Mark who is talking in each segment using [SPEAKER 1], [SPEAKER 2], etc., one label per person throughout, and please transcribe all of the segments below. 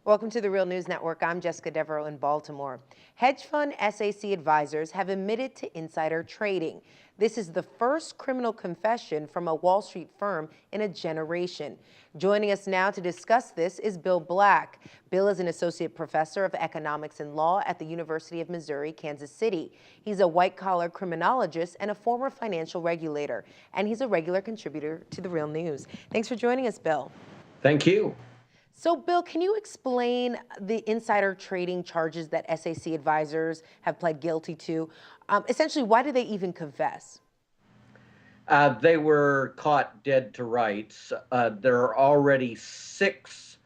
[SPEAKER 1] Welcome to the Real News Network. I'm Jessica Devereaux in Baltimore. Hedge fund SAC Advisors have admitted to insider trading. This is the first criminal confession from a Wall Street firm in a generation. Joining us now to discuss this is Bill Black. Bill is an associate professor of economics and law at the University of Missouri, Kansas City. He's a white-collar criminologist and a former financial regulator, and he's a regular contributor to the Real News. Thanks for joining us, Bill.
[SPEAKER 2] Thank you.
[SPEAKER 1] So, Bill, can you explain the insider trading charges that SAC Advisors have pled guilty to? Essentially, why did they even confess?
[SPEAKER 2] They were caught dead to rights. There are already 6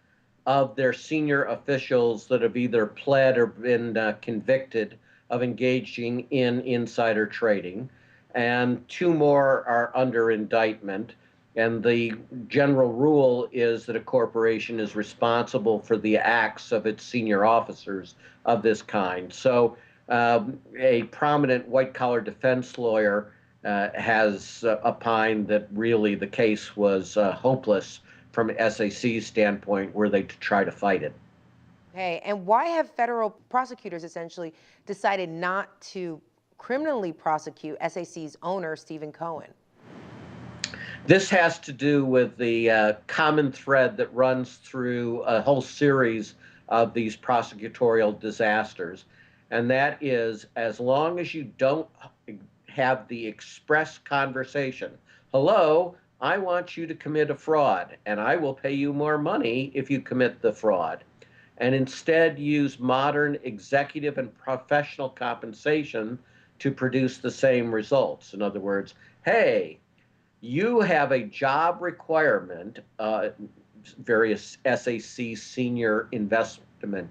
[SPEAKER 2] of their senior officials that have either pled or been convicted of engaging in insider trading, and 2 more are under indictment. And the general rule is that a corporation is responsible for the acts of its senior officers of this kind. So a prominent white-collar defense lawyer has opined that really the case was hopeless from SAC's standpoint were they to try to fight it.
[SPEAKER 1] Okay, and why have federal prosecutors essentially decided not to criminally prosecute SAC's owner, Steven Cohen?
[SPEAKER 2] This has to do with the common thread that runs through a whole series of these prosecutorial disasters, and that is as long as you don't have the express conversation, hello, I want you to commit a fraud, and I will pay you more money if you commit the fraud, and instead use modern executive and professional compensation to produce the same results. In other words, hey, you have a job requirement, various SAC senior investment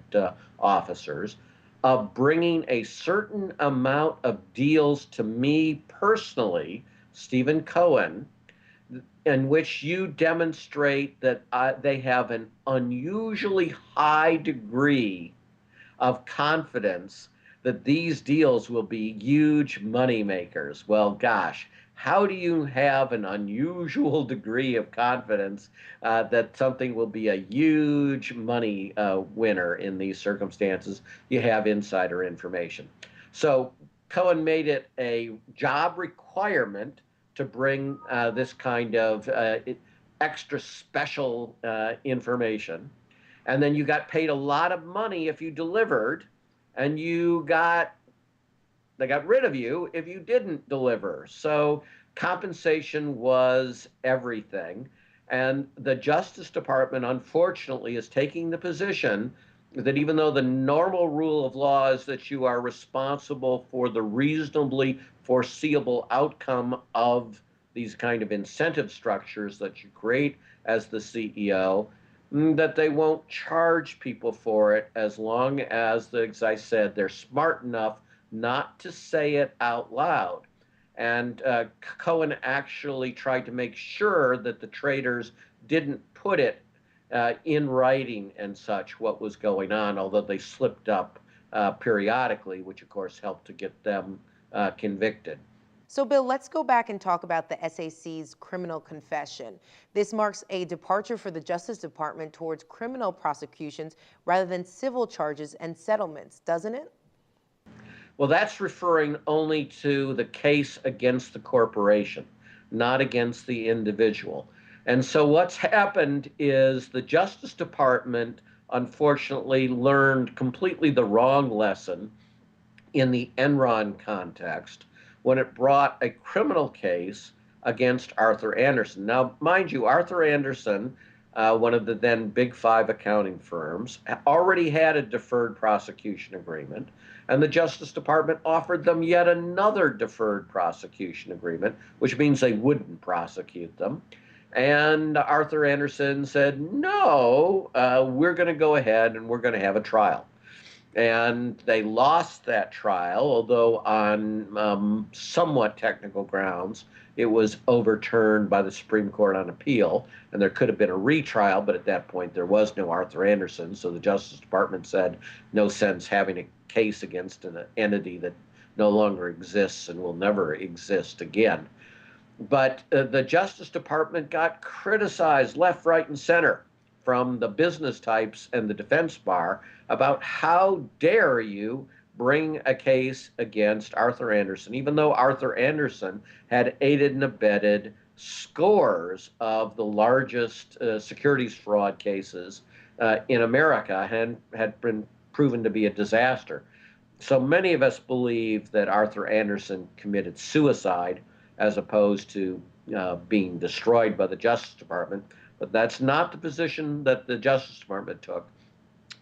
[SPEAKER 2] officers, of bringing a certain amount of deals to me personally, Steven Cohen, in which you demonstrate that they have an unusually high degree of confidence that these deals will be huge money makers. Well, gosh, how do you have an unusual degree of confidence that something will be a huge money winner in these circumstances? You have insider information. So Cohen made it a job requirement to bring this kind of extra special information. And then you got paid a lot of money if you delivered, and they got rid of you if you didn't deliver. So compensation was everything. And the Justice Department, unfortunately, is taking the position that even though the normal rule of law is that you are responsible for the reasonably foreseeable outcome of these kind of incentive structures that you create as the CEO, that they won't charge people for it as long as, as I said, they're smart enough not to say it out loud. And Cohen actually tried to make sure that the traders didn't put it in writing and such what was going on, although they slipped up periodically, which of course helped to get them convicted.
[SPEAKER 1] So, Bill, let's go back and talk about the SAC's criminal confession. This marks a departure for the Justice Department towards criminal prosecutions rather than civil charges and settlements, doesn't it?
[SPEAKER 2] Well, that's referring only to the case against the corporation, not against the individual. And so what's happened is the Justice Department, unfortunately, learned completely the wrong lesson in the Enron context when it brought a criminal case against Arthur Andersen. Now, mind you, Arthur Andersen, one of the then big 5 accounting firms, already had a deferred prosecution agreement, and the Justice Department offered them yet another deferred prosecution agreement, which means they wouldn't prosecute them. And Arthur Andersen said, no, we're going to go ahead and we're going to have a trial. And they lost that trial, although on somewhat technical grounds, it was overturned by the Supreme Court on appeal, and there could have been a retrial, but at that point there was no Arthur Andersen, so the Justice Department said no sense having a case against an entity that no longer exists and will never exist again. But the Justice Department got criticized left, right, and center from the business types and the defense bar about how dare you bring a case against Arthur Andersen, even though Arthur Andersen had aided and abetted scores of the largest securities fraud cases in America and had been proven to be a disaster. So many of us believe that Arthur Andersen committed suicide as opposed to being destroyed by the Justice Department, but that's not the position that the Justice Department took.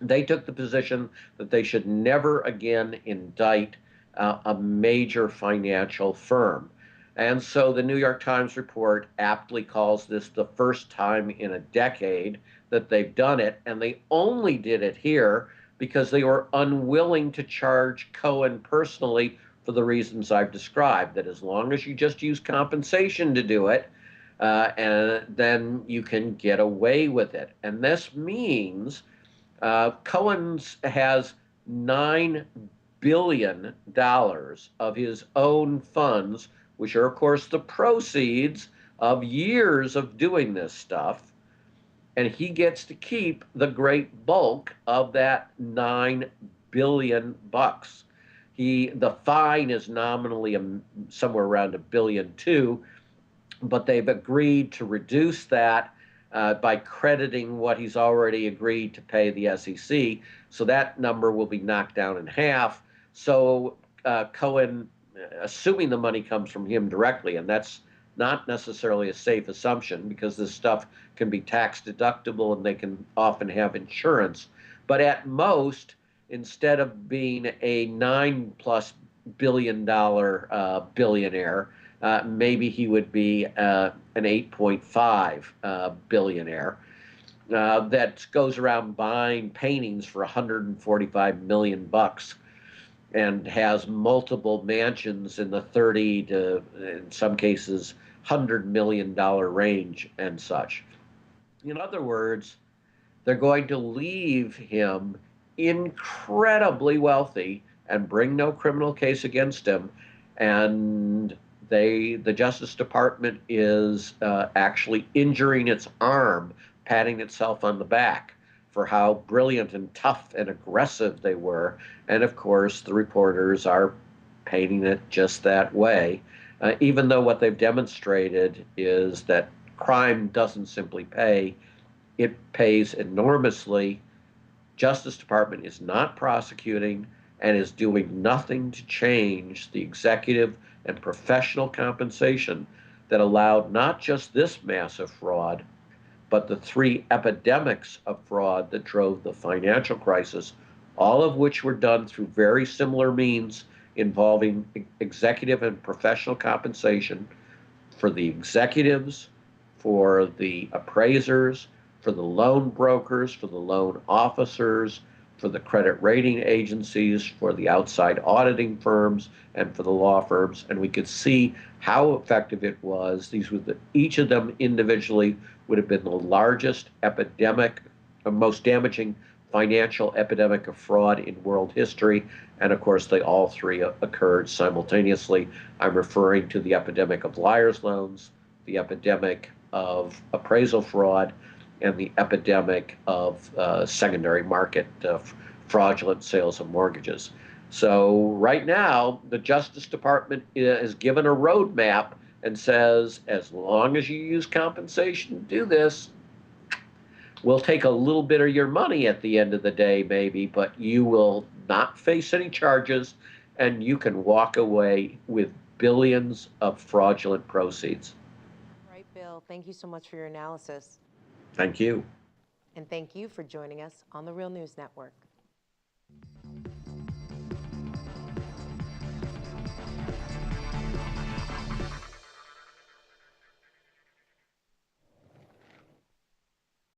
[SPEAKER 2] They took the position that they should never again indict a major financial firm. And so the New York Times report aptly calls this the first time in a decade that they've done it, and they only did it here because they were unwilling to charge Cohen personally for the reasons I've described, that as long as you just use compensation to do it, and then you can get away with it. And this means Cohen has $9 billion of his own funds, which are, of course, the proceeds of years of doing this stuff. And he gets to keep the great bulk of that $9 billion. The fine is nominally somewhere around $1.2 billion, but they've agreed to reduce that by crediting what he's already agreed to pay the SEC. So that number will be knocked down in half. So Cohen, assuming the money comes from him directly, and that's not necessarily a safe assumption because this stuff can be tax deductible and they can often have insurance. But at most, instead of being a $9+ billion billionaire, maybe he would be an 8.5 billionaire that goes around buying paintings for $145 million and has multiple mansions in the 30 to, in some cases, $100 million range and such. In other words, they're going to leave him incredibly wealthy and bring no criminal case against him. And the Justice Department is actually injuring its arm, patting itself on the back for how brilliant and tough and aggressive they were. And of course, the reporters are painting it just that way, even though what they've demonstrated is that crime doesn't simply pay, it pays enormously. Justice Department is not prosecuting and is doing nothing to change the executive and professional compensation that allowed not just this massive fraud, but the 3 epidemics of fraud that drove the financial crisis, all of which were done through very similar means involving executive and professional compensation for the executives, for the appraisers, for the loan brokers, for the loan officers, for the credit rating agencies, for the outside auditing firms, and for the law firms. And we could see how effective it was. Each of them individually would have been the largest epidemic, most damaging financial epidemic of fraud in world history. And of course, they all 3 occurred simultaneously. I'm referring to the epidemic of liar's loans, the epidemic of appraisal fraud, and the epidemic of secondary market fraudulent sales of mortgages. So right now, the Justice Department is given a roadmap and says, as long as you use compensation to do this, we'll take a little bit of your money at the end of the day, maybe, but you will not face any charges and you can walk away with billions of fraudulent proceeds.
[SPEAKER 1] Right, Bill. Thank you so much for your analysis.
[SPEAKER 2] Thank you.
[SPEAKER 1] And thank you for joining us on the Real News Network.